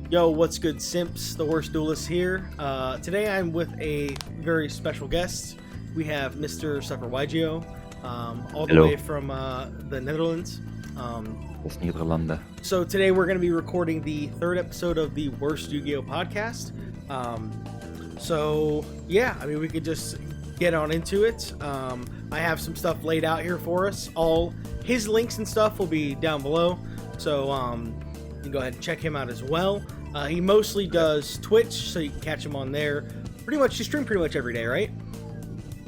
Yo, what's good, simps? The worst duelist here. Today I'm with a very special guest. We have Mr. SufferYGO, all the Hello. way from the Netherlands. Dat is Nederlanden. So today we're going to be recording the third episode of the Worst Yu-Gi-Oh podcast. So yeah, I mean, we could just get on into it. I have some stuff laid out here for us. All his links and stuff will be down below. So you can go ahead and check him out as well. He mostly does Twitch, so you can catch him on there. Pretty much, you stream pretty much every day, right?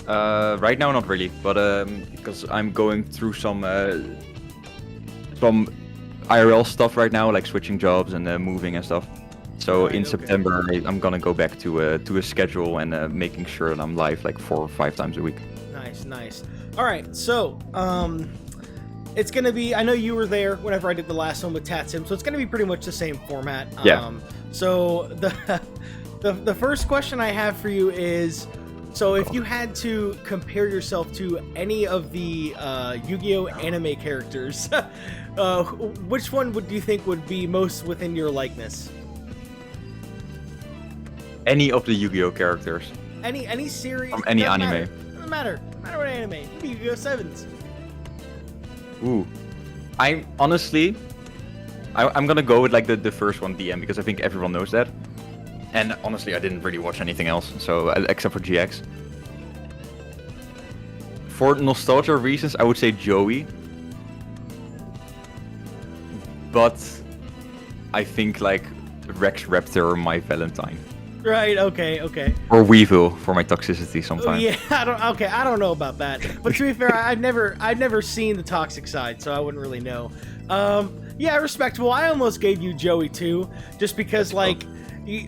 Right now, not really, but because I'm going through some IRL stuff right now, like switching jobs and moving and stuff. So Right, in okay. September, I'm gonna go back to a schedule and making sure that I'm live like 4 or 5 times a week. Nice. All right, so it's gonna be. I know you were there whenever I did the last one with Tatsim, so it's gonna be pretty much the same format. Yeah. So the first question I have for you is, so if you had to compare yourself to any of the Yu-Gi-Oh anime characters, which one do you think would be most within your likeness? Any of the Yu-Gi-Oh characters. Any series From any doesn't anime. matter. Doesn't matter. No matter what anime. It could be Yu-Gi-Oh 7s. Ooh. I'm gonna go with like the first one, DM, because I think everyone knows that. And honestly, I didn't really watch anything else, so except for GX. For nostalgia reasons, I would say Joey. But I think like Rex Raptor or My Valentine. Right. Okay. Or Weevil for my toxicity sometimes. Yeah, I don't know about that. But to be fair, I've never seen the toxic side, so I wouldn't really know. Yeah, respectable. I almost gave you Joey too, just because like,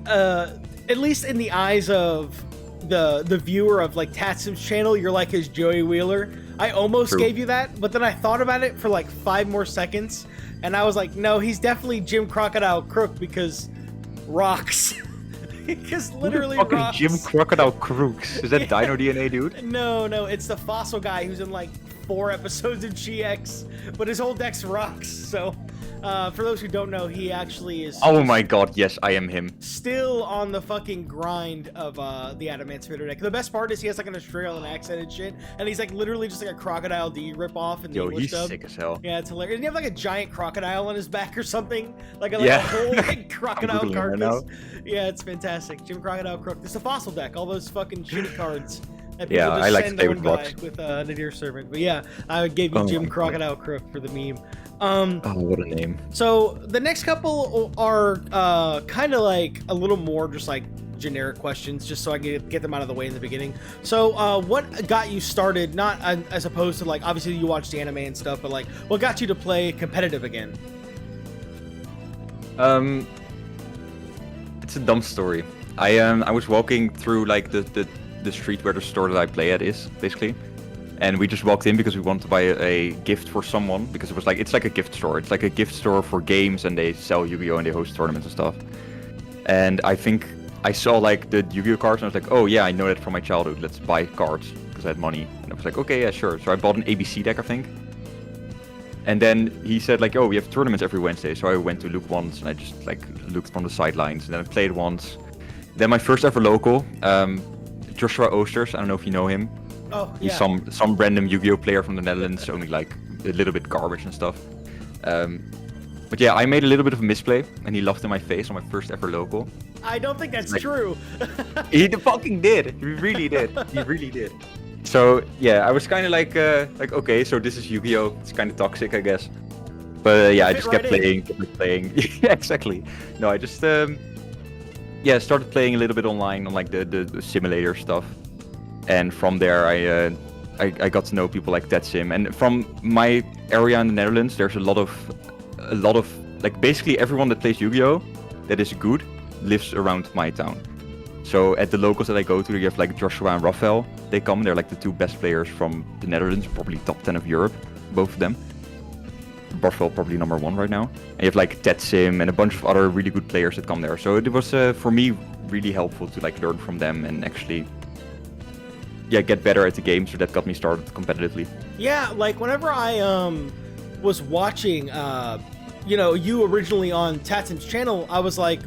at least in the eyes of the viewer of like Tatsim's channel, you're like his Joey Wheeler. I almost True. gave you that, but then I thought about it for like 5 more seconds, and I was like, no, he's definitely Jim Crocodile Crook because rocks. Because literally Fucking rocks. Jim Crocodile Crooks. Is that Dino DNA, dude? No, it's the fossil guy who's in like 4 episodes of GX, but his whole deck's rocks. So, for those who don't know, he actually is. Oh my god, yes, I am him. Still on the fucking grind of the Adamantivator deck. The best part is he has like an Australian accent and shit, and he's like literally just like a Crocodile D ripoff in the Yo, English he's dub. sick as hell. Yeah, it's hilarious. Doesn't he have like a giant crocodile on his back or something? Like a Yeah. whole like, crocodile Googling right carcass. now. Yeah, it's fantastic. Jim Crocodile Crook. It's a fossil deck. All those fucking shitty cards. That people Yeah, just I like to send play one with guy rocks. with Nadir Servant. But yeah, I gave you Oh Jim my God. Crocodile Crook for the meme. Oh, what a name. So the next couple are kind of like a little more just like generic questions, just so I can get them out of the way in the beginning. So what got you started, not as opposed to like, obviously you watch the anime and stuff, but like what got you to play competitive again? It's a dumb story. I was walking through like the street where the store that I play at is, basically. And we just walked in because we wanted to buy a gift for someone, because it was like, it's like a gift store. It's like a gift store for games, and they sell Yu-Gi-Oh and they host tournaments and stuff. And I think I saw like the Yu-Gi-Oh cards, and I was like, oh yeah, I know that from my childhood. Let's buy cards, because I had money. And I was like, okay, yeah, sure. So I bought an ABC deck, I think. And then he said like, oh, we have tournaments every Wednesday. So I went to look once, and I just like looked from the sidelines, and then I played once. Then my first ever local, Joshua Oosters, I don't know if you know him. Oh, He's yeah. some random Yu-Gi-Oh player from the Netherlands, only like a little bit garbage and stuff. But yeah, I made a little bit of a misplay, and he laughed in my face on my first ever local. I don't think that's Like- true. He fucking did. He really did. He really did. So yeah, I was kind of like okay, so this is Yu-Gi-Oh. It's kind of toxic, I guess. But yeah, I Fit just right kept in. playing. Yeah, exactly. No, I just started playing a little bit online on like the simulator stuff, and from there I got to know people like Tatsim. And from my area in the Netherlands, there's a lot of like basically everyone that plays Yu-Gi-Oh that is good lives around my town. So at the locals that I go to, you have like Joshua and Raphael. They come, they're like the 2 best players from the Netherlands, probably top 10 of Europe, both of them. Raphael probably number 1 right now. And you have like Tatsim and a bunch of other really good players that come there. So it was for me really helpful to like learn from them and actually get better at the game. So that got me started competitively. Yeah, like whenever I was watching you know, you originally on Tatsin's channel, I was like,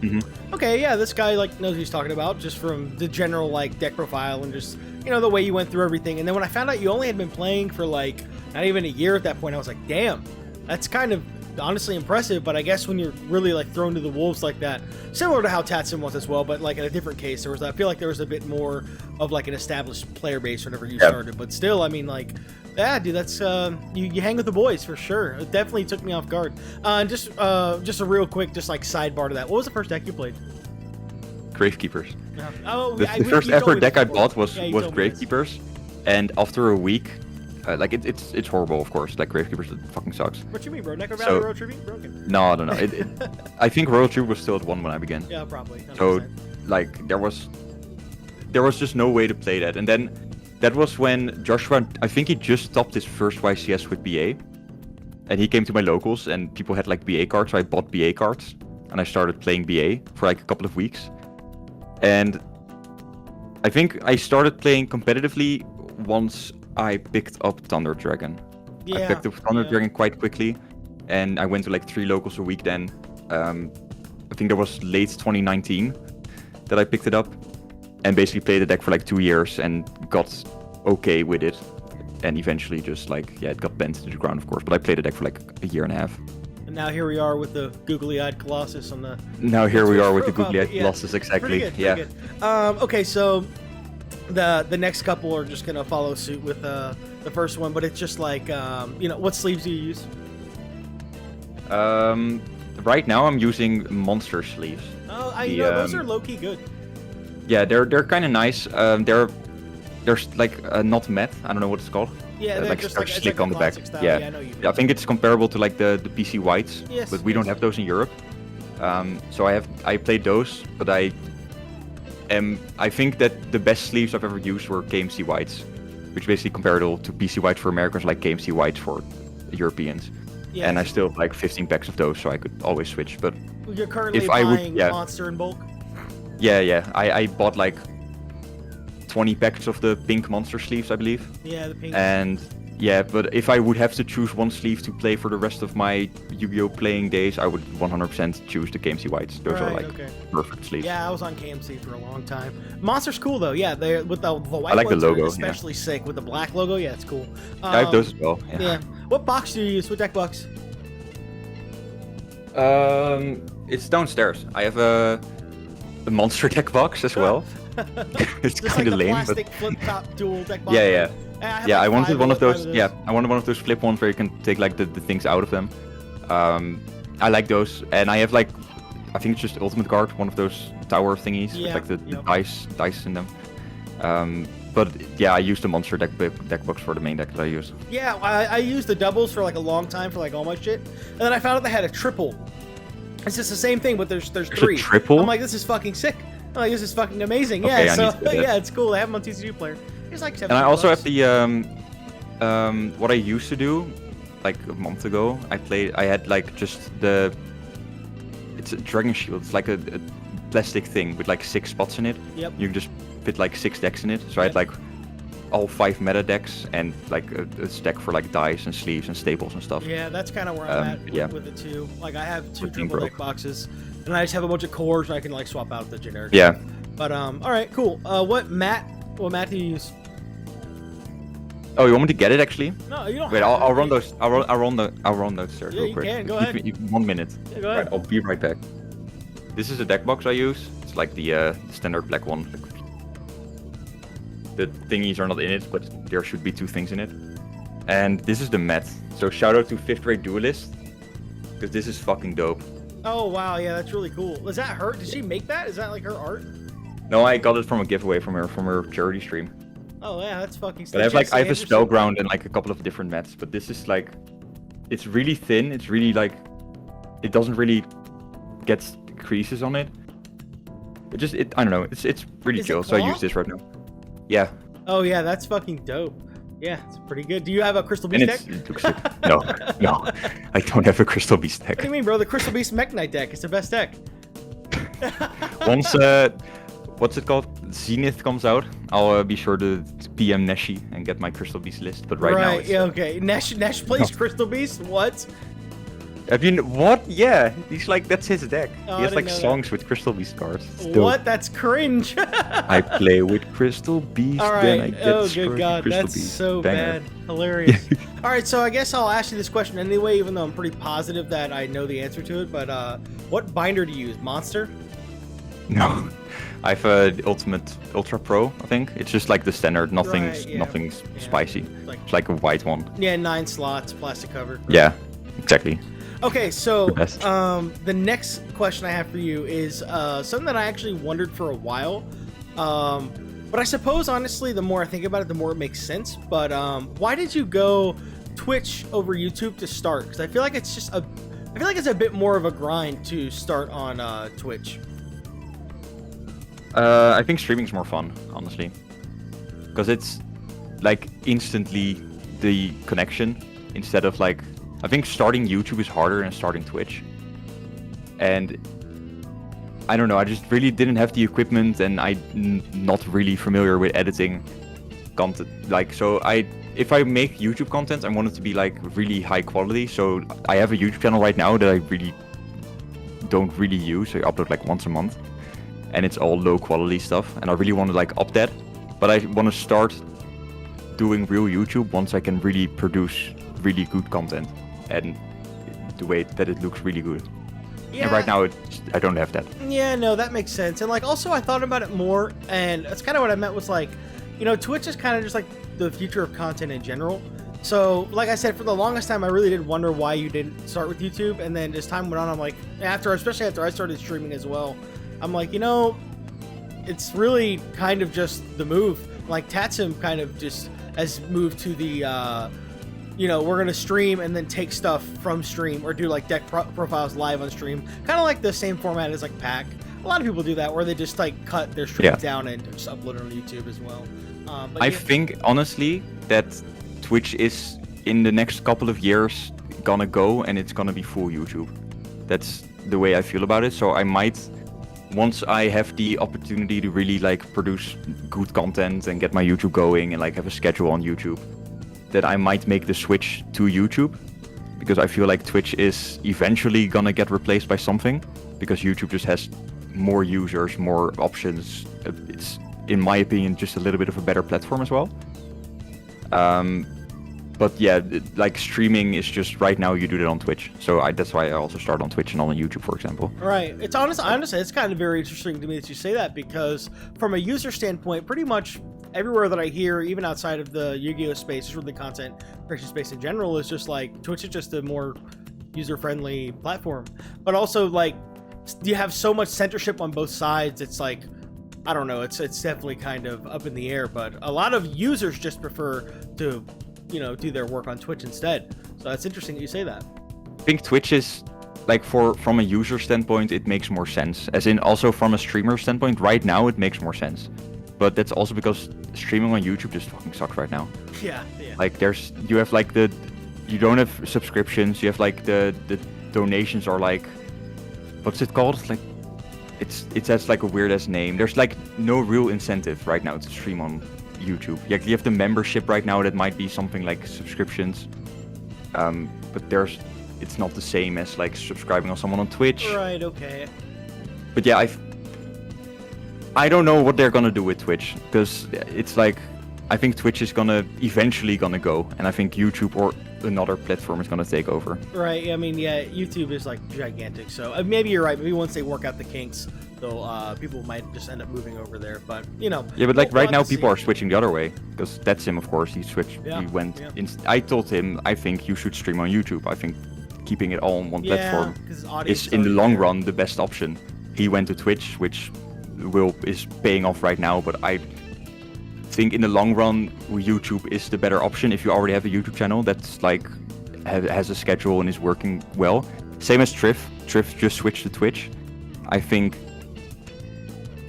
okay, yeah, this guy like knows what he's talking about just from the general like deck profile and just, you know, the way you went through everything. And then when I found out you only had been playing for like not even a year at that point, I was like, damn, that's kind of honestly impressive. But I guess when you're really like thrown to the wolves like that, similar to how Tatsun was as well, but like in a different case, I feel like there was a bit more of like an established player base whenever you started. But still, I mean, like, yeah, dude, that's you hang with the boys for sure. It definitely took me off guard. And just a real quick, just like sidebar to that. What was the first deck you played? Gravekeepers. Oh, The first ever deck I bought was Gravekeepers, and after a week, like it's horrible, of course. Like Gravekeepers, it fucking sucks. What you mean, bro? Necro Valley Royal Tribute broken? No, I don't know. I think Royal Tribute was still at 1 when I began. Yeah, probably. 100%. So, like, there was just no way to play that. And then that was when Joshua, I think he just stopped his first YCS with BA, and he came to my locals, and people had like BA cards, so I bought BA cards, and I started playing BA for like a couple of weeks. And I think I started playing competitively once I picked up Thunder Dragon. I picked up Thunder Dragon quite quickly, and I went to like 3 locals a week then. I think that was late 2019 that I picked it up, and basically played the deck for like 2 years and got okay with it. And eventually just like, yeah, it got bent to the ground, of course, but I played the deck for like a year and a half. And now here we are with the googly-eyed Colossus on the... Now here we are with the googly-eyed Colossus, exactly. Pretty good. Okay, so the next couple are just gonna follow suit with the first one, but it's just like, you know, what sleeves do you use? Right now I'm using monster sleeves. Oh, I know those are low-key good. Yeah, they're kind of nice. They're like not matte. I don't know what it's called. Yeah, like just they're like, slick like on the back. style. Yeah, I know you. I think it's comparable to like the PC whites, yes, but we don't have those in Europe. So I played those, but I think that the best sleeves I've ever used were KMC whites, which basically comparable to PC whites for Americans, like KMC whites for Europeans. Yes. And I still have like 15 packs of those, so I could always switch. But you're currently if buying I would, Monster in bulk. Yeah. I bought like 20 packs of the pink monster sleeves, I believe. Yeah, the pink. And yeah, but if I would have to choose one sleeve to play for the rest of my Yu-Gi-Oh playing days, I would 100% choose the KMC whites. Those are like perfect sleeves. Yeah, I was on KMC for a long time. Monster's cool though. Yeah, they with the white I like ones the logo, are especially sick with the black logo. Yeah, it's cool. I have those as well. Yeah. What box do you use? What deck box? It's downstairs. I have a monster deck box as well. It's kind of like lame, plastic but flip top dual deck box. yeah. I wanted one of those. Yeah, I wanted one of those flip ones where you can take like the things out of them. I like those, and I have like, I think it's just Ultimate Guard, one of those tower thingies with like the dice in them. But yeah, I use the monster deck box for the main deck that I use. Yeah, I used the doubles for like a long time for like all my shit, and then I found out they had a triple. It's just the same thing, but there's 3. A triple? I'm like, this is fucking sick. I'm like, this is fucking amazing. Okay, yeah, I so need to get yeah, it's cool. They have them on TCG Player. It's like $7. And I also have the what I used to do, like a month ago. I had like just it's a Dragon Shield. It's like a plastic thing with like 6 spots in it. Yep. You can just fit like 6 decks in it. So I had like all 5 meta decks and like a stack for like dice and sleeves and staples and stuff. Yeah, that's kind of where I'm at with it too. Like I have 2 triple deck boxes, and I just have a bunch of cores I can like swap out the generic. Yeah. But all right, cool. What mat do you use? Oh, you want me to get it actually? No, you don't. Wait, have I'll run those. I'll run those stairs real quick. Yeah, you can. Go ahead. Give me 1 minute. Yeah, go ahead. Right, I'll be right back. This is a deck box I use. It's like the standard black one. The thingies are not in it, but there should be 2 things in it. And this is the mat. So shout out to 5th grade duelist, because this is fucking dope. Oh wow, yeah, that's really cool. Is that her? Did she make that? Is that like her art? No, I got it from a giveaway from her charity stream. Oh yeah, that's fucking. But I have a Spellground and like a couple of different mats, but this is like, it's really thin. It's really like, it doesn't really get creases on it. I don't know. It's really chill. So I use this right now. Yeah. Oh yeah, that's fucking dope. Yeah, it's pretty good. Do you have a Crystal Beast deck? No, I don't have a Crystal Beast deck. What do you mean, bro? The Crystal Beast Mech Knight deck is the best deck. Once what's it called? Zenith comes out, I'll be sure to PM Neshi and get my Crystal Beast list. But right now, yeah, okay. Nesh plays Crystal Beast. What? Have you what? Yeah, he's like that's his deck. Oh, He I has like didn't know songs with Crystal Beast cards. It's dope. What? That's cringe. I play with Crystal Beast, All then I right. get Oh, destroyed good with God. Crystal That's Beast. so Banger. bad. Hilarious. All right. So I guess I'll ask you this question anyway, even though I'm pretty positive that I know the answer to it. But what binder do you use? Monster? No, I have the Ultimate Ultra Pro. I think it's just like the standard. Nothing's Right, yeah. nothing's Yeah. spicy. Like It's like a white one. yeah, 9 slots, plastic cover. Yeah, exactly. Okay, so The best. the next question I have for you is something that I actually wondered for a while. But I suppose honestly, the more I think about it, the more it makes sense. But why did you go Twitch over YouTube to start? Because I feel like it's just I feel like it's a bit more of a grind to start on Twitch. I think streaming's more fun, honestly, because it's like instantly the connection instead of like I think starting YouTube is harder than starting Twitch, and I don't know. I just really didn't have the equipment, and I'm not really familiar with editing content. Like, so if I make YouTube content, I want it to be like really high quality. So I have a YouTube channel right now that I really don't really use. I upload like once a month, and it's all low quality stuff. And I really want to like up that, but I want to start doing real YouTube once I can really produce really good content and the way that it looks really good. Yeah. And right now, I don't have that. Yeah, no, that makes sense. And like, also, I thought about it more, and that's kind of what I meant was like, you know, Twitch is kind of just like the future of content in general. So, like I said, for the longest time, I really did wonder why you didn't start with YouTube. And then as time went on, I'm like, especially after I started streaming as well, I'm like, you know, it's really kind of just the move. Like Tatsim kind of just has moved to the, you know, we're gonna stream and then take stuff from stream or do like deck profiles live on stream, kind of like the same format as like Pack. A lot of people do that where they just like cut their streams down and just upload it on YouTube as well. I think honestly that Twitch is in the next couple of years gonna go and it's gonna be full YouTube. That's the way I feel about it. So I might, once I have the opportunity to really like produce good content and get my YouTube going and like have a schedule on YouTube, that I might make the switch to YouTube, because I feel like Twitch is eventually gonna get replaced by something, because YouTube just has more users, more options. It's, in my opinion, just a little bit of a better platform as well. But yeah, like streaming is just right now you do that on Twitch. So that's why I also start on Twitch and not on YouTube, for example. Right. It's honestly, it's kind of very interesting to me that you say that, because from a user standpoint, pretty much everywhere that I hear, even outside of the Yu-Gi-Oh space, just really content creation space in general, is just like Twitch is just a more user-friendly platform. But also, like, you have so much censorship on both sides. It's like, I don't know. It's definitely kind of up in the air. But a lot of users just prefer to, you know, do their work on Twitch instead. So that's interesting that you say that. I think Twitch is like, from a user standpoint, it makes more sense. As in, also from a streamer standpoint, right now it makes more sense. But that's also because streaming on YouTube just fucking sucks right now. Yeah. Like you have like you don't have subscriptions. You have like the donations are like, what's it called? Like, it has like a weird ass name. There's like no real incentive right now to stream on YouTube. You have the membership right now that might be something like subscriptions, but it's not the same as like subscribing on someone on Twitch. Right. Okay. But yeah, I don't know what they're gonna do with Twitch, because it's like, I think Twitch is eventually gonna go, and I think YouTube or another platform is gonna take over. Right. I mean, yeah, YouTube is like gigantic. So maybe you're right. Maybe once they work out the kinks, people might just end up moving over there. But you know. Yeah, but like right now, see. people are switching the other way, because that's him, of course. He switched. Yeah, He went. yeah. I told him, I think you should stream on YouTube. I think keeping it all on one platform 'cause audience is in the already long there. run the best option. He went to Twitch, which is paying off right now, but I think in the long run YouTube is the better option if you already have a YouTube channel that's like has a schedule and is working well. Same as Triff just switched to Twitch. I think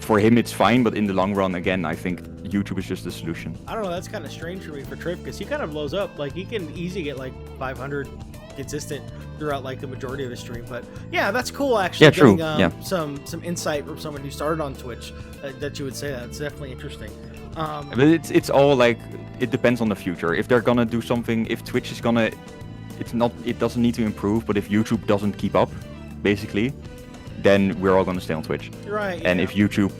for him it's fine, but in the long run, again, I think YouTube is just the solution. I don't know. That's kind of strange for me for Triff, because he kind of blows up. Like, he can easily get like 500 consistent throughout like the majority of his stream. But yeah, that's cool actually. Yeah, true. Getting, some insight from someone who started on Twitch that you would say that. It's definitely interesting. But it's all like, it depends on the future. If they're gonna do something, if Twitch is gonna it doesn't need to improve, but if YouTube doesn't keep up, basically, then we're all gonna stay on Twitch. Right. And if YouTube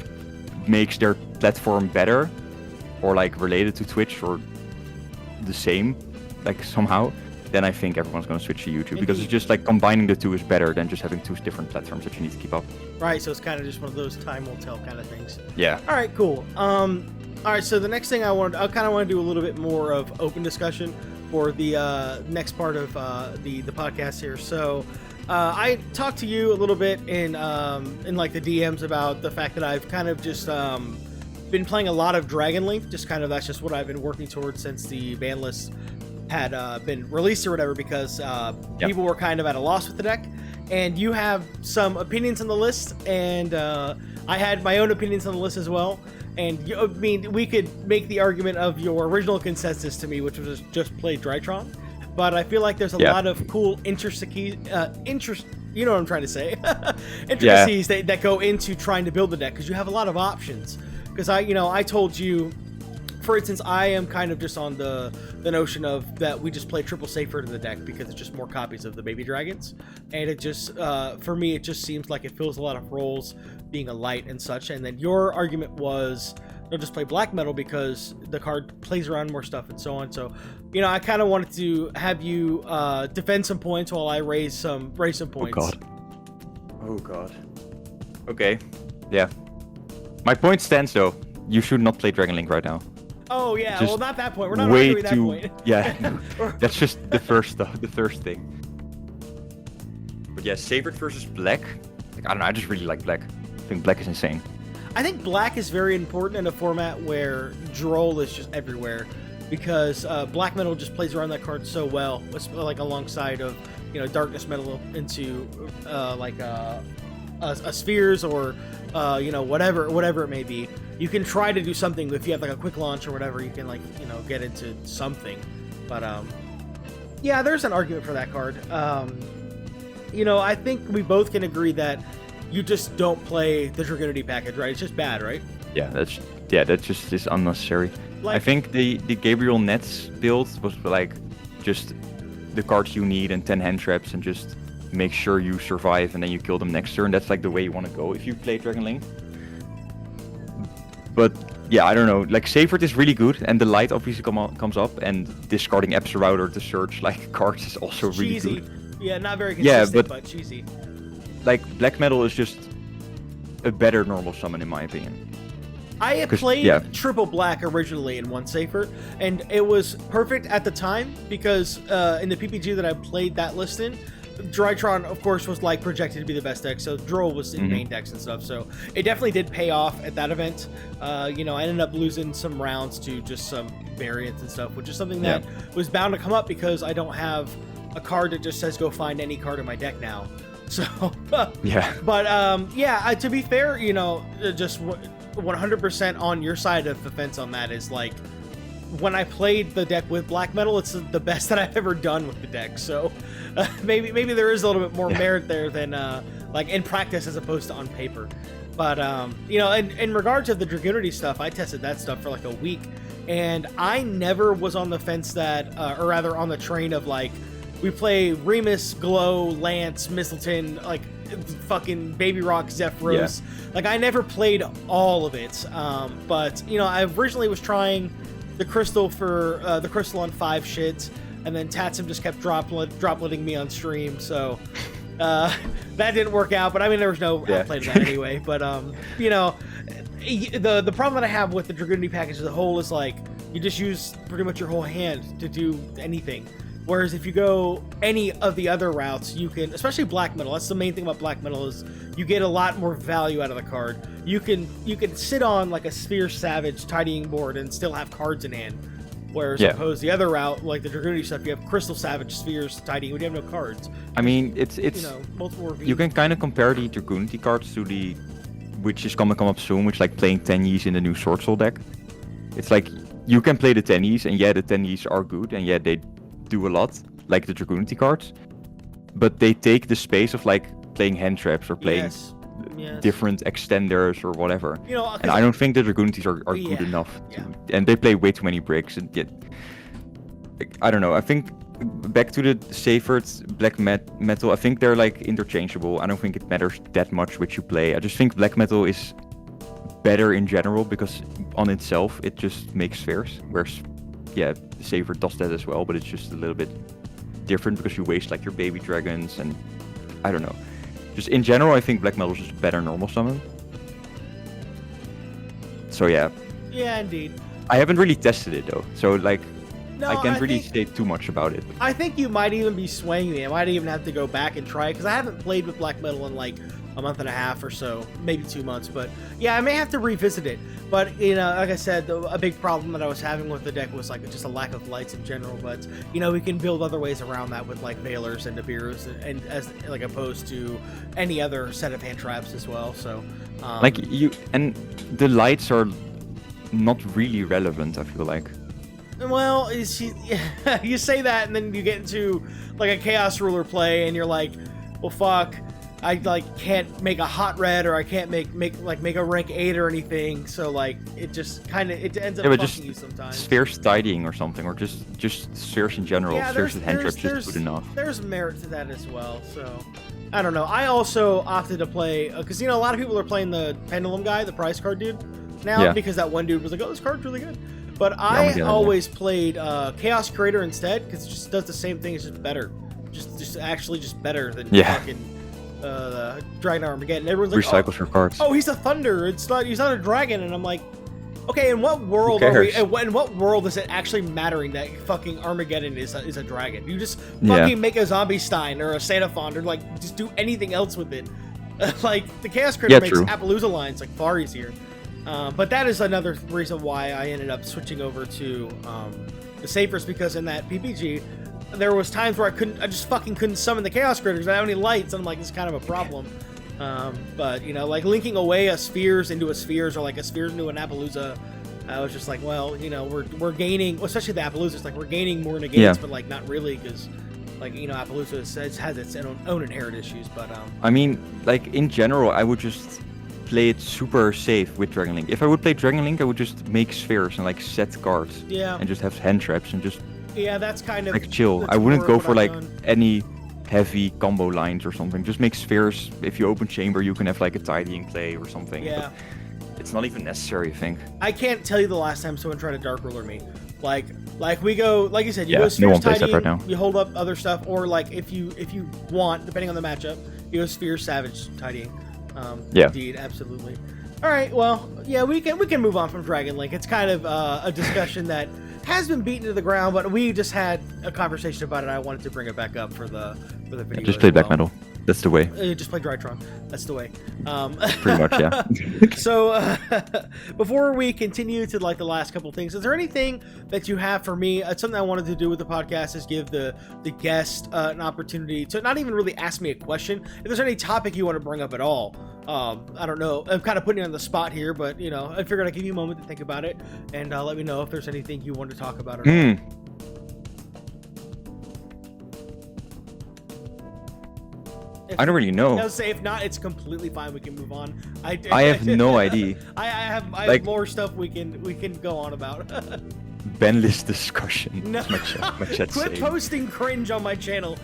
makes their platform better, or like related to Twitch or the same, like somehow, then I think everyone's gonna switch to YouTube because it's just like combining the two is better than just having two different platforms that you need to keep up. Right. So it's kind of just one of those time will tell kind of things. Yeah. All right. Cool. All right. So the next thing I kind of want to do a little bit more of open discussion for the next part of the podcast here. So I talked to you a little bit in like the DMs about the fact that I've kind of just been playing a lot of Dragon Link. Just kind of that's just what I've been working towards since the ban list had been released or whatever, because people were kind of at a loss with the deck. And you have some opinions on the list, and I had my own opinions on the list as well. And I mean, we could make the argument of your original consensus to me, which was just play Drytron. But I feel like there's a lot of cool you know what I'm trying to say, intricacies that go into trying to build the deck, because you have a lot of options. Because I told you, for instance, I am kind of just on the notion of that we just play triple safer to the deck because it's just more copies of the baby dragons, and it just for me it just seems like it fills a lot of roles being a light and such. And then your argument was no, just play black metal because the card plays around more stuff and so on. So I kind of wanted to have you defend some points while I raise some points. Oh god. Okay. Yeah. My point stands though. You should not play Dragon Link right now. Oh yeah, Just well not that point. We're not arguing that point. Yeah, no, that's just the first thing. But yeah, Sacred versus Black. Like, I don't know. I just really like Black. I think Black is insane. I think Black is very important in a format where Droll is just everywhere, because Black Metal just plays around that card so well, like alongside of Darkness Metal into like a Spheres or whatever it may be. You can try to do something if you have like a quick launch or whatever. You can get into something, but yeah, there's an argument for that card. I think we both can agree that you just don't play the Dragoonity package, right? It's just bad, right? Yeah, that just is unnecessary. I think the Gabriel Nets build was like just the cards you need and 10 hand traps and just make sure you survive and then you kill them next turn. That's like the way you want to go if you play Dragon Link. But yeah, I don't know. Like Sacred is really good, and the light obviously comes up, and discarding Epsa Router to search like cards is also really cheesy. Good. Yeah, not very consistent, yeah, but cheesy. Like Black Metal is just a better normal summon in my opinion. I had played triple black originally in one safer, and it was perfect at the time because in the PPG that I played that list in, Drytron, of course, was like projected to be the best deck, so Droll was in main decks and stuff, so it definitely did pay off at that event. I ended up losing some rounds to just some variants and stuff, which is something that was bound to come up because I don't have a card that just says go find any card in my deck now. So, yeah. But, to be fair, just 100% on your side of the fence on that is like, when I played the deck with Black Metal, it's the best that I've ever done with the deck. So maybe there is a little bit more merit there than like in practice as opposed to on paper. But in regards to the Dragoonity stuff, I tested that stuff for like a week, and I never was on the fence that, or rather on the train of like, we play Remus, Glow, Lance, Mistleton, like fucking Baby Rock, Zephyros. Like I never played all of it, but I originally was trying the crystal for the crystal on 5 shit, and then Tatsum just kept dropletting me on stream, so that didn't work out. But I mean, there was no outplay to that anyway. But the problem that I have with the Dragoonity package as a whole is like you just use pretty much your whole hand to do anything. Whereas if you go any of the other routes, you can, especially Black Metal. That's the main thing about Black Metal is you get a lot more value out of the card. You can sit on like a Sphere Savage tidying board and still have cards in hand. Whereas opposed the other route, like the Dragoonity stuff, you have Crystal Savage Spheres tidying, but you have no cards. I mean, it's multiple reviews. You can kind of compare the Dragoonity cards to which is gonna come up soon, which is like playing Tenyies in the new Sword Soul deck. It's like you can play the Tenyies, and the Tenyies are good, and they do a lot, like the Dragoonity cards, but they take the space of like playing hand traps or playing different extenders or whatever. And I don't think the Dragoonities are good enough and they play way too many bricks, and I don't know. I think back to the Seyfert black metal. I think they're like interchangeable. I don't think it matters that much which you play. I just think black metal is better in general because on itself it just makes spheres. Whereas, yeah, Seyfert does that as well, but it's just a little bit different because you waste like your baby dragons and I don't know. Just in general, I think black metal is just a better normal summon. So yeah. Yeah, indeed. I haven't really tested it though, so like. No, I can't really say too much about it. I think you might even be swaying me. I might even have to go back and try it because I haven't played with black metal in like a month and a half or so, maybe 2 months. But yeah, I may have to revisit it. But you know, like I said, a big problem that I was having with the deck was like just a lack of lights in general. But you know, we can build other ways around that with like Veilers and Nibiru's, and as like opposed to any other set of hand traps as well. So like you and the lights are not really relevant. I feel like. Well, you say that, and then you get into like a Chaos Ruler play, and you're like, well, fuck, I like can't make a hot red, or I can't make a rank 8 or anything. So like, it just kind of it ends up fucking you sometimes. Spheres tidying or something, or just spheres in general. Yeah, spheres with hand traps just good enough. There's merit to that as well. So I don't know. I also opted to play because you know a lot of people are playing the Pendulum guy, the prize card dude, now because that one dude was like, oh, this card's really good. But I always played Chaos Creator instead because it just does the same thing. It's just better, just actually just better than fucking Dragon Armageddon. Everyone's like, recycles your cards. Oh, he's a thunder. He's not a dragon. And I'm like, okay, in what world are we? In what world is it actually mattering that fucking Armageddon is a dragon? You just fucking make a Zombie Stein or a Santa Fond or like just do anything else with it. Like the Chaos Creator makes Appaloosa lines like far easier. But that is another reason why I ended up switching over to the Seyfers, because in that PPG, there was times where I just fucking couldn't summon the Chaos Critters. I don't have any lights, and I'm like, it's kind of a problem. But you know, like linking away a Spheres into a Spheres or like a Spheres into an Appaloosa, I was just like, well, you know, we're gaining, especially the Appaloosas, like we're gaining more negates, but like not really, because like, you know, Appaloosa has its own inherent issues. But I mean, like in general, I would just play it super safe with Dragon Link. If I would play Dragon Link, I would just make spheres and like set cards. Yeah. And just have hand traps and just that's kind of like chill. I wouldn't go for like any heavy combo lines or something. Just make spheres. If you open chamber, you can have like a tidying play or something. Yeah. But it's not even necessary, I think. I can't tell you the last time someone tried to Dark Ruler me. Like we go, like you said, you go no spheres one plays that tidying, right now. you hold up other stuff, or like if you want, depending on the matchup, you go spheres savage tidying. Indeed, absolutely. All right, well, yeah, we can move on from Dragon Link. It's kind of a discussion that has been beaten to the ground, but we just had a conversation about it. I wanted to bring it back up for the video. Just play black metal. That's the way. Just play Drytron. That's the way. Pretty much, yeah. So, before we continue to like the last couple things, is there anything that you have for me? It's something I wanted to do with the podcast is give the guest an opportunity to not even really ask me a question. If there's any topic you want to bring up at all, I don't know. I'm kind of putting you on the spot here, but you know, I figured I'd give you a moment to think about it and let me know if there's anything you want to talk about at all. I don't really know. No, say if not, it's completely fine. We can move on. I have no idea. I have more stuff we can go on about. Ban list discussion. No. My chat Quit posting cringe on my channel.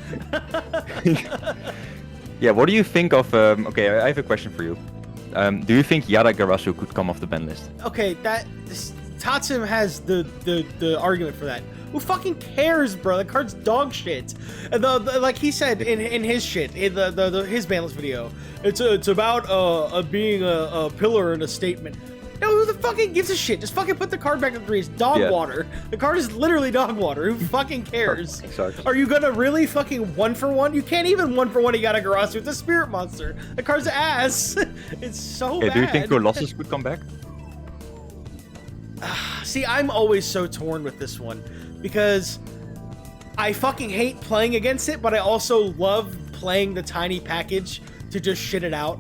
Yeah, what do you think of? Okay, I have a question for you. Do you think Yara Garasu could come off the ban list? Okay, Tatsim has the argument for that. Who fucking cares, bro? The card's dog shit. Like he said in his shit, in his banlist video, it's about being a pillar in a statement. No, who the fucking gives a shit? Just fucking put the card back in 3. It's dog water. The card is literally dog water. Who fucking cares? Are you gonna really fucking 1-for-1? You can't even 1-for-1 Yata Garasu. It's a spirit monster. The card's ass. It's so bad. Do you think Colossus could come back? See, I'm always so torn with this one because I fucking hate playing against it, but I also love playing the tiny package to just shit it out.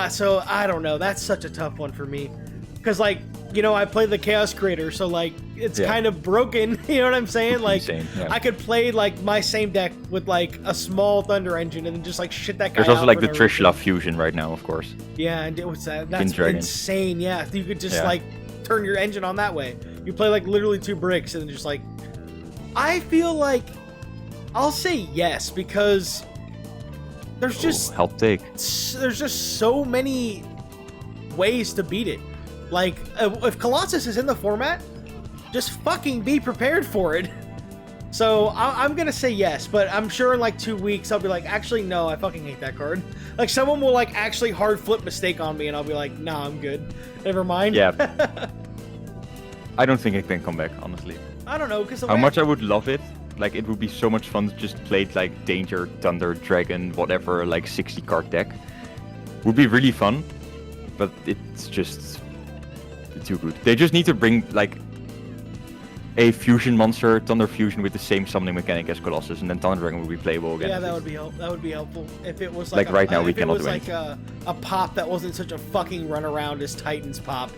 So I don't know. That's such a tough one for me. Because, like, you know, I play the Chaos Creator, so, like, it's kind of broken, you know what I'm saying? Like, I could play, like, my same deck with, like, a small Thunder Engine and then just, like, shit that guy out. There's also, like, the Trishula fusion right now, of course. Yeah, and what's that? That's insane, yeah. You could just, like, turn your engine on that way. You play, like, literally 2 bricks and just, like... I feel like I'll say yes, because there's just Hot take. there's just so many ways to beat it. Like, if Colossus is in the format, just fucking be prepared for it. So I'm gonna say yes, but I'm sure in like 2 weeks I'll be like, actually no, I fucking hate that card. Like someone will like actually hard flip mistake on me, and I'll be like, nah, I'm good. Never mind. Yeah. I don't think it can come back, honestly. I don't know, because How much I would love it. Like, it would be so much fun to just play like Danger, Thunder, Dragon, whatever, like 60 card deck. Would be really fun, but it's just too good. They just need to bring like a fusion monster, Thunder Fusion, with the same summoning mechanic as Colossus, and then Thunder Dragon would be playable again. Yeah, that would be helpful if it was like right now we if it cannot was do like a pop that wasn't such a fucking runaround as Titan's pop.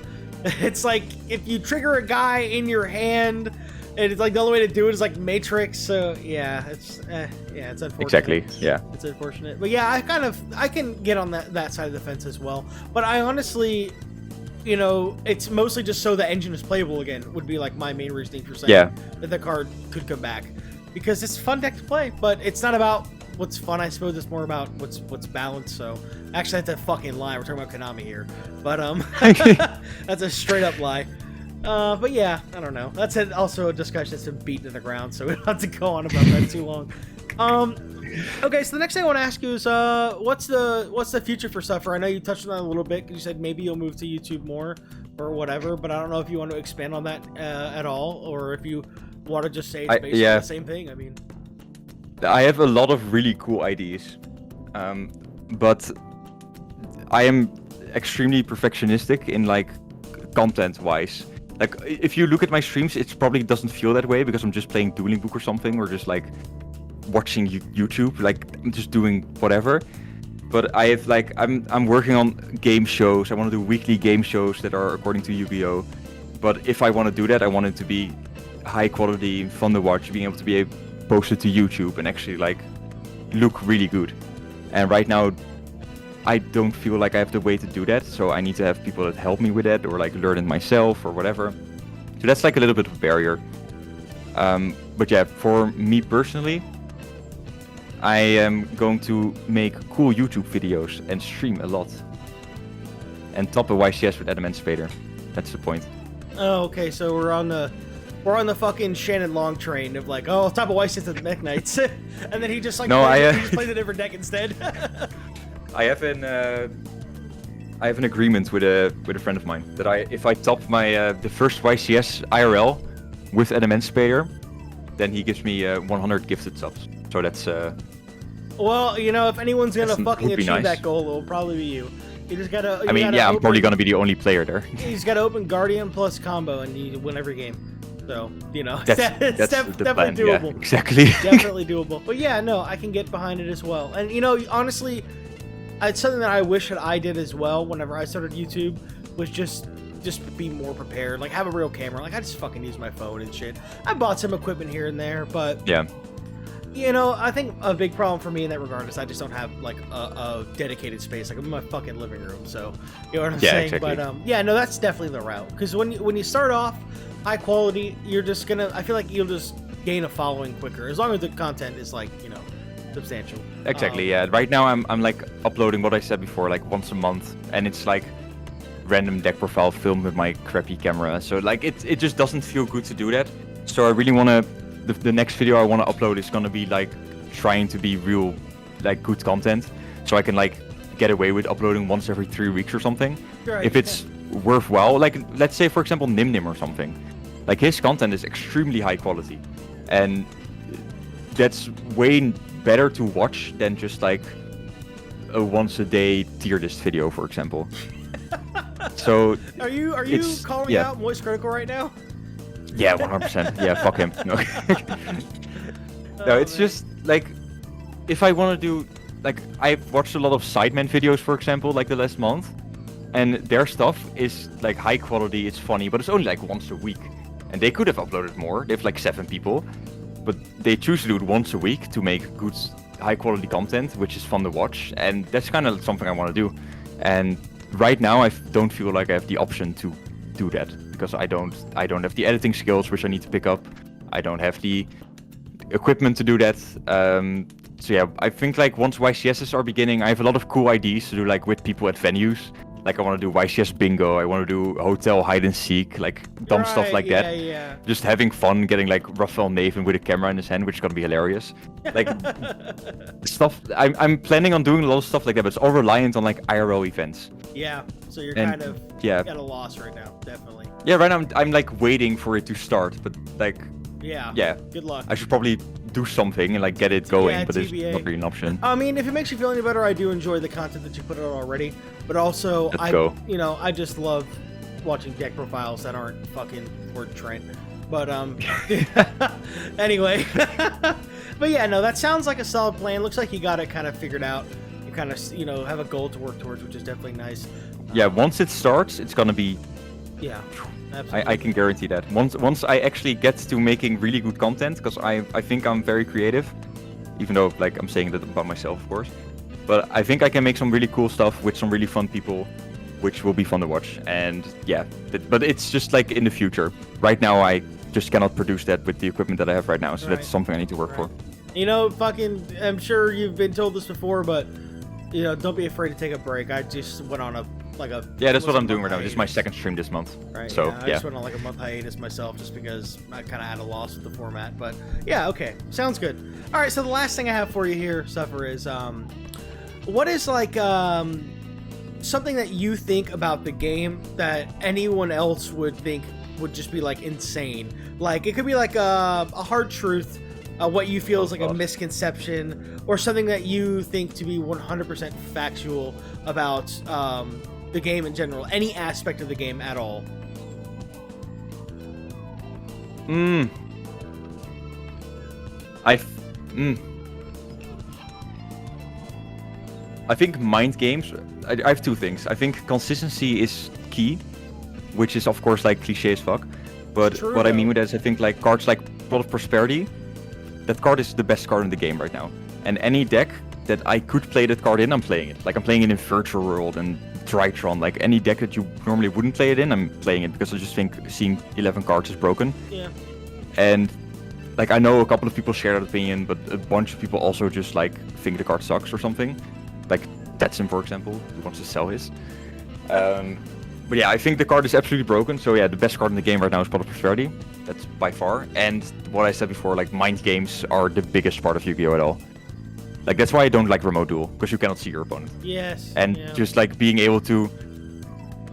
It's like if you trigger a guy in your hand, and it's like the only way to do it is like Matrix. So yeah, it's unfortunate. Exactly. Yeah. It's unfortunate, but yeah, I can get on that side of the fence as well. But I honestly, you know, it's mostly just so the engine is playable again would be like my main reasoning for saying that the card could come back, because it's a fun deck to play, but it's not about what's fun. I suppose it's more about what's balanced. So actually, that's a fucking lie. We're talking about Konami here, but that's a straight up lie. But yeah, I don't know. That's also a discussion that's been beaten to the ground, so we don't have to go on about that too long. Okay, so the next thing I want to ask you is, what's the future for Suffer? I know you touched on that a little bit. You said maybe you'll move to YouTube more or whatever, but I don't know if you want to expand on that at all, or if you want to just say it's basically the same thing. I mean, I have a lot of really cool ideas, but I am extremely perfectionistic in like content-wise. Like, if you look at my streams, it probably doesn't feel that way because I'm just playing Dueling Book or something, or just like watching YouTube, like I'm just doing whatever. But I have like I'm working on game shows. I want to do weekly game shows that are according to Yu-Gi-Oh. But if I want to do that, I want it to be high quality, fun to watch, being able to be posted to YouTube and actually like look really good. And right now, I don't feel like I have the way to do that, so I need to have people that help me with that, or like learn it myself or whatever. So that's like a little bit of a barrier. But yeah, for me personally, I am going to make cool YouTube videos and stream a lot. And top a YCS with Adam Spader. That's the point. Oh, okay, so we're on the fucking Shannon Long train of like, oh, top of YCS at the Mech Knights. And then he just like he just plays a different deck instead. I have an agreement with a friend of mine that if I top my the first YCS IRL with Adam Spader, then he gives me 100 gifted subs. So that's well, you know, if anyone's gonna fucking achieve nice. That goal, it'll probably be you. You just gotta. I'm probably gonna be the only player there. You just gotta open Guardian plus combo, and you win every game. So you know, that's definitely plan. doable. Yeah, exactly. Definitely doable. But yeah, no, I can get behind it as well. And you know, honestly, it's something that I wish that I did as well. Whenever I started YouTube, was just be more prepared. Like have a real camera. Like I just fucking use my phone and shit. I bought some equipment here and there, but yeah. You know, I think a big problem for me in that regard is I just don't have like a dedicated space. Like I'm in my fucking living room, so you know what I'm saying. Exactly. But yeah, no, that's definitely the route. Because when you start off high quality, you're just gonna. I feel like you'll just gain a following quicker as long as the content is like substantial. Exactly. Yeah. Right now I'm like uploading what I said before, like once a month, and it's like random deck profile filmed with my crappy camera. So like it just doesn't feel good to do that. So I really want to. The next video I want to upload is gonna be like trying to be real, like good content, so I can like get away with uploading once every 3 weeks or something. Right. If it's worthwhile, like let's say for example Nim or something, like his content is extremely high quality, and that's way better to watch than just like a once a day tier list video, for example. So are you calling out Moist Critical right now? Yeah, 100%. Yeah, fuck him. No, no, it's just like if I want to do like I've watched a lot of Sidemen videos, for example, like the last month, and their stuff is like high quality, it's funny, but it's only like once a week, and they could have uploaded more. They have like 7 people, but they choose to do it once a week to make good, high quality content, which is fun to watch, and that's kind of something I want to do. And right now, I don't feel like I have the option to do that because I don't have the editing skills which I need to pick up. I don't have the equipment to do that. So yeah, I think like once YCSs are beginning, I have a lot of cool ideas to do like with people at venues. Like I want to do YCS bingo, I want to do hotel hide and seek, like dumb stuff like that. Yeah. Just having fun, getting like Raphael Naven with a camera in his hand, which is gonna be hilarious. Like stuff. I'm planning on doing a lot of stuff like that, but it's all reliant on like IRL events. Yeah. So you're And, kind of yeah. at a loss right now, definitely. Yeah, right now I'm like waiting for it to start, but like Yeah. Good luck. I should probably do something and like get it going, Yeah, but it's TBA. not really an option. I mean, if it makes you feel any better, I do enjoy the content that you put out already. But also, Let's go. I just love watching deck profiles that aren't fucking Word Trent. But anyway. But yeah, no, that sounds like a solid plan. Looks like you got it kind of figured out. You kind of have a goal to work towards, which is definitely nice. Yeah, once it starts, it's gonna be. Yeah. Absolutely. I can guarantee that. Once I actually get to making really good content, because I think I'm very creative, even though like I'm saying that about myself, of course. But I think I can make some really cool stuff with some really fun people, which will be fun to watch. And yeah, but it's just like in the future. Right now, I just cannot produce that with the equipment that I have right now. So that's something I need to work for. I'm sure you've been told this before, but don't be afraid to take a break. I just went on Yeah, that's what I'm doing right now. This is my second stream this month. Right. So I just went on like a month hiatus myself, just because I kind of had a loss with the format. But yeah, okay, sounds good. All right, so the last thing I have for you here, Suffer, is what is like something that you think about the game that anyone else would think would just be like insane? Like it could be like a hard truth. What you feel is like a misconception, or something that you think to be 100% factual about the game in general, any aspect of the game at all. I think mind games. I have two things. I think consistency is key, which is of course like cliche as fuck. But True, what I though. mean with that is I think like cards like Plot of Prosperity. That card is the best card in the game right now. And any deck that I could play that card in, I'm playing it. Like I'm playing it in Virtual World and Drytron. Like any deck that you normally wouldn't play it in, I'm playing it because I just think seeing 11 cards is broken. Yeah. And like I know a couple of people share that opinion, but a bunch of people also just like think the card sucks or something. Like Tetsim, for example, who wants to sell his. But yeah, I think the card is absolutely broken. So yeah, the best card in the game right now is Plot of Prosperity. That's by far. And what I said before, like mind games are the biggest part of Yu-Gi-Oh! At all. Like that's why I don't like remote duel, because you cannot see your opponent. Yes. And just like being able to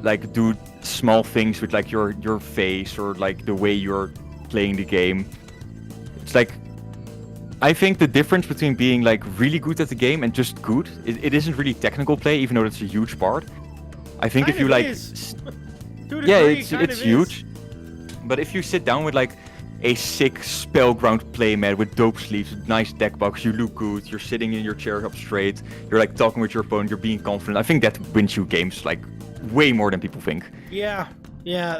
like do small things with like your face or like the way you're playing the game. It's like I think the difference between being like really good at the game and just good, it isn't really technical play, even though that's a huge part. I think if you like, yeah, it's huge. But if you sit down with like a sick Spellground playmat with dope sleeves, nice deck box, you look good, you're sitting in your chair up straight, you're like talking with your opponent, you're being confident. I think that wins you games like way more than people think. Yeah,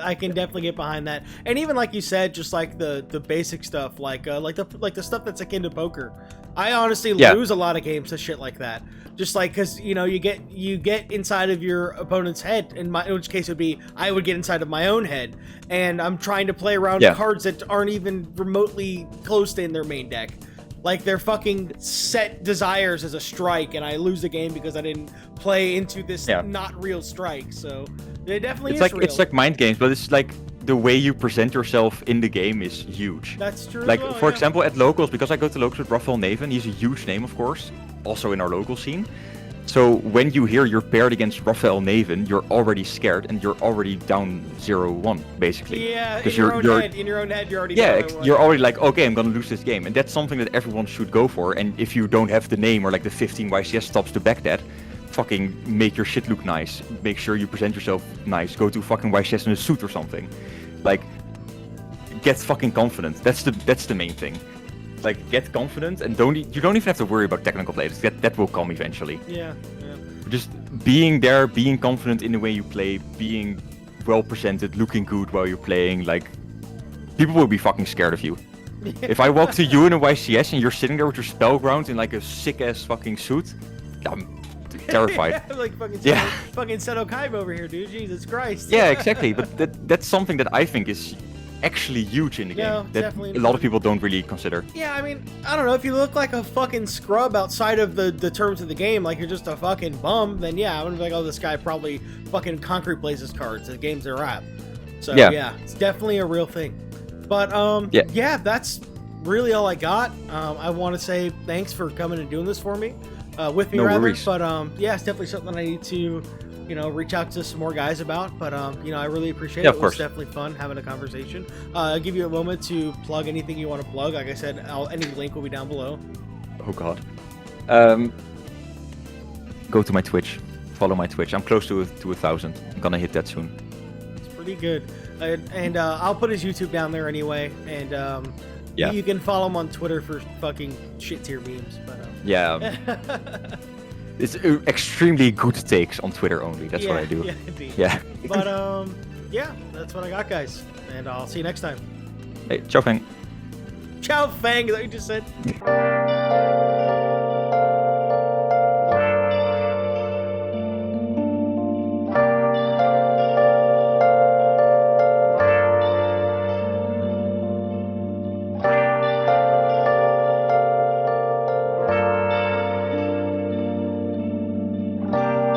I can definitely get behind that. And even like you said, just like the basic stuff, like the stuff that's akin to poker. I honestly lose a lot of games to shit like that. Just like, because you get inside of your opponent's head. In which case it would be I would get inside of my own head, and I'm trying to play around cards that aren't even remotely close to in their main deck. Like they're fucking set desires as a strike, and I lose the game because I didn't play into this not real strike. So it definitely is real. It's like mind games, but it's like the way you present yourself in the game is huge. That's true. Like for example, at locals, because I go to locals with Raphael Naven, he's a huge name, of course, also in our local scene. So when you hear you're paired against Raphael Naven, you're already scared and you're already down 0-1, basically. Yeah, in your own head, you're already down 0-1. You're already like, okay, I'm gonna lose this game. And that's something that everyone should go for. And if you don't have the name or like the 15 YCS stops to back that, fucking make your shit look nice. Make sure you present yourself nice. Go to fucking YCS in a suit or something. Like, get fucking confident. That's the main thing. Like, get confident and you don't even have to worry about technical play. That will come eventually. Yeah. Just being there, being confident in the way you play, being well presented, looking good while you're playing, like, people will be fucking scared of you. If I walk to you in a YCS and you're sitting there with your Spellground in like a sick ass fucking suit, I'm terrified. Like fucking Seto Kaiba over here, dude. Jesus Christ. Yeah, exactly. But that's something that I think is actually huge in the No, game that definitely a lot of people don't really consider. Yeah, I mean, I don't know, if you look like a fucking scrub outside of the terms of the game, like you're just a fucking bum, then yeah, I would be like, oh, this guy probably fucking concrete plays his cards. The game's a wrap. So yeah, it's definitely a real thing. But yeah, that's really all I got. I want to say thanks for coming and doing this for me, with me, No rather. worries. But yeah, it's definitely something I need to, you know, reach out to some more guys about. But you know, I really appreciate it. Of It was course. definitely fun having a conversation. I'll give you a moment to plug anything you want to plug. Like I said, any link will be down below. Oh god. Go to my Twitch. Follow my Twitch. I'm close to 1,000. I'm gonna hit that soon. It's pretty good. And I'll put his YouTube down there anyway. And Yeah. you can follow him on Twitter for fucking shit tier memes. But Yeah. It's extremely good takes on Twitter only. That's what I do. Yeah, indeed. Yeah. But yeah, that's what I got, guys. And I'll see you next time. Hey, ciao, Fang. Ciao, Fang. Is that what you just said?